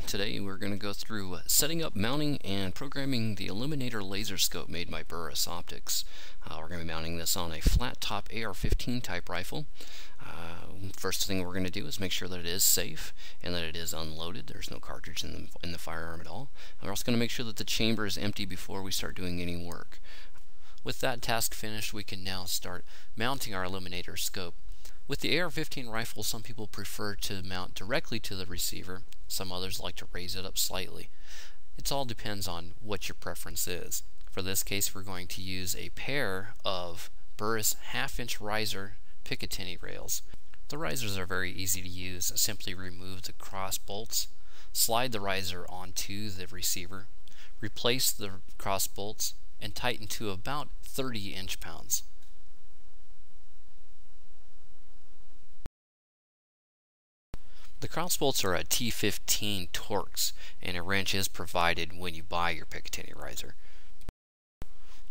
Today we're going to go through setting up, mounting, and programming the Eliminator laser scope made by Burris Optics. We're going to be mounting this on a flat top AR-15 type rifle. First thing we're going to do is make sure that it is safe and that it is unloaded. There's no cartridge in the firearm at all. And we're also going to make sure that the chamber is empty before we start doing any work. With that task finished, we can now start mounting our Eliminator scope. With the AR-15 rifle, some people prefer to mount directly to the receiver. Some others like to raise it up slightly. It all depends on what your preference is. For this case, we're going to use a pair of Burris half-inch riser Picatinny rails. The risers are very easy to use. Simply remove the cross bolts, slide the riser onto the receiver, replace the cross bolts, and tighten to about 30 inch-pounds. The cross bolts are at T15 Torx, and a wrench is provided when you buy your Picatinny riser.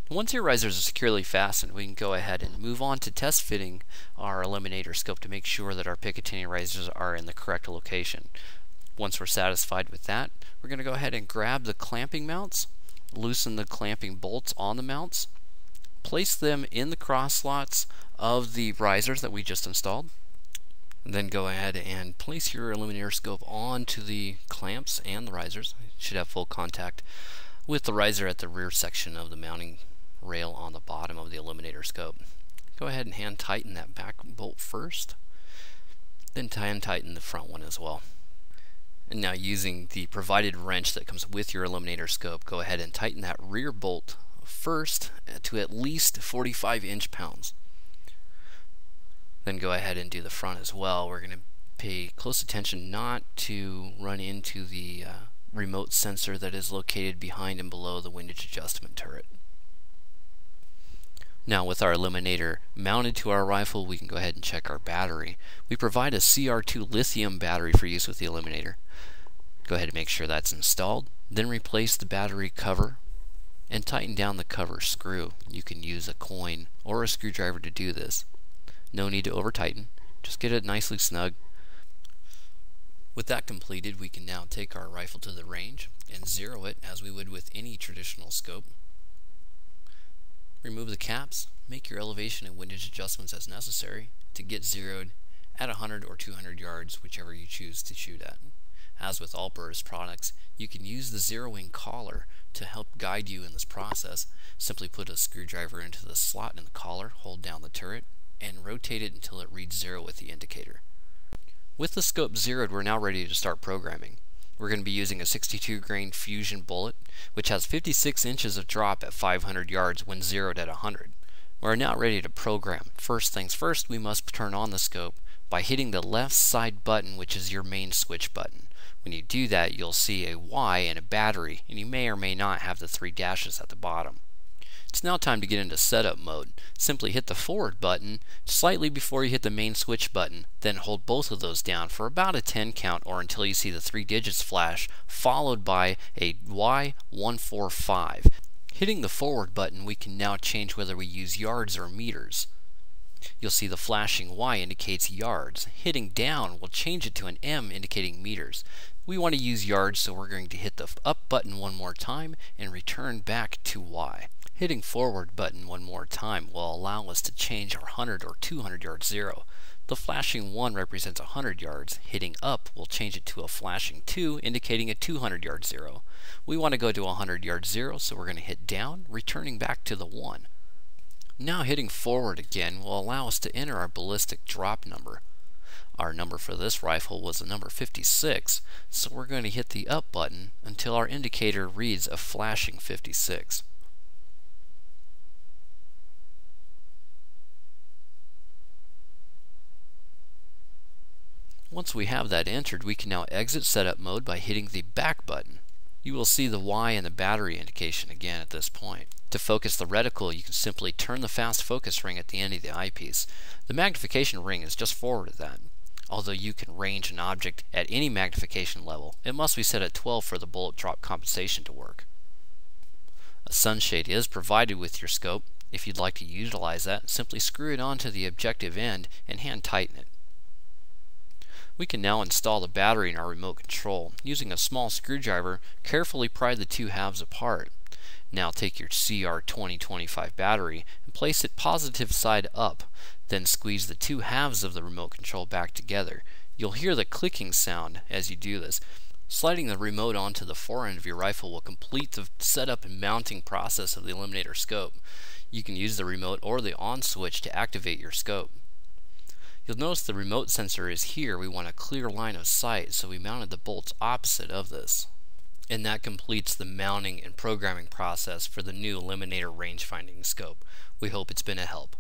Once your risers are securely fastened, we can go ahead and move on to test fitting our Eliminator scope to make sure that our Picatinny risers are in the correct location. Once we're satisfied with that, we're going to go ahead and grab the clamping mounts, loosen the clamping bolts on the mounts, place them in the cross slots of the risers that we just installed. Then go ahead and place your Eliminator scope onto the clamps and the risers. You should have full contact with the riser at the rear section of the mounting rail on the bottom of the Eliminator scope. Go ahead and hand tighten that back bolt first, then hand tighten the front one as well. And now, using the provided wrench that comes with your Eliminator scope, go ahead and tighten that rear bolt first to at least 45 inch-pounds. Then go ahead and do the front as well. We're going to pay close attention not to run into the remote sensor that is located behind and below the windage adjustment turret. Now, with our Eliminator mounted to our rifle, we can go ahead and check our battery. We provide a CR2 lithium battery for use with the Eliminator. Go ahead and make sure that's installed. Then replace the battery cover and tighten down the cover screw. You can use a coin or a screwdriver to do this. No need to over tighten, just get it nicely snug. With that completed, we can now take our rifle to the range and zero it as we would with any traditional scope. Remove the caps, make your elevation and windage adjustments as necessary to get zeroed at 100 or 200 yards, whichever you choose to shoot at. As with all Burris products, you can use the zeroing collar to help guide you in this process. Simply put a screwdriver into the slot in the collar, hold down the turret, and rotate it until it reads 0 with the indicator. With the scope zeroed, we're now ready to start programming. We're going to be using a 62 grain fusion bullet, which has 56 inches of drop at 500 yards when zeroed at 100. We're now ready to program. First things first, we must turn on the scope by hitting the left side button, which is your main switch button. When you do that, you'll see a Y and a battery, and you may or may not have the 3 dashes at the bottom. It's now time to get into setup mode. Simply hit the forward button slightly before you hit the main switch button, then hold both of those down for about a 10 count or until you see the 3 digits flash, followed by a Y145. Hitting the forward button, we can now change whether we use yards or meters. You'll see the flashing Y indicates yards. Hitting down will change it to an M indicating meters. We want to use yards, so we're going to hit the up button one more time and return back to Y. Hitting forward button one more time will allow us to change our 100 or 200 yard zero. The flashing 1 represents 100 yards. Hitting up will change it to a flashing 2, indicating a 200 yard zero. We want to go to a 100 yard zero, so we're going to hit down, returning back to the 1. Now hitting forward again will allow us to enter our ballistic drop number. Our number for this rifle was the number 56, so we're going to hit the up button until our indicator reads a flashing 56. Once we have that entered, we can now exit setup mode by hitting the back button. You will see the Y and the battery indication again at this point. To focus the reticle, you can simply turn the fast focus ring at the end of the eyepiece. The magnification ring is just forward of that. Although you can range an object at any magnification level, it must be set at 12 for the bullet drop compensation to work. A sunshade is provided with your scope. If you'd like to utilize that, simply screw it onto the objective end and hand tighten it. We can now install the battery in our remote control. Using a small screwdriver, carefully pry the two halves apart. Now take your CR2025 battery and place it positive side up. Then squeeze the two halves of the remote control back together. You'll hear the clicking sound as you do this. Sliding the remote onto the forend of your rifle will complete the setup and mounting process of the Eliminator scope. You can use the remote or the on switch to activate your scope. You'll notice the remote sensor is here. We want a clear line of sight, so we mounted the bolts opposite of this. And that completes the mounting and programming process for the new Eliminator range finding scope. We hope it's been a help.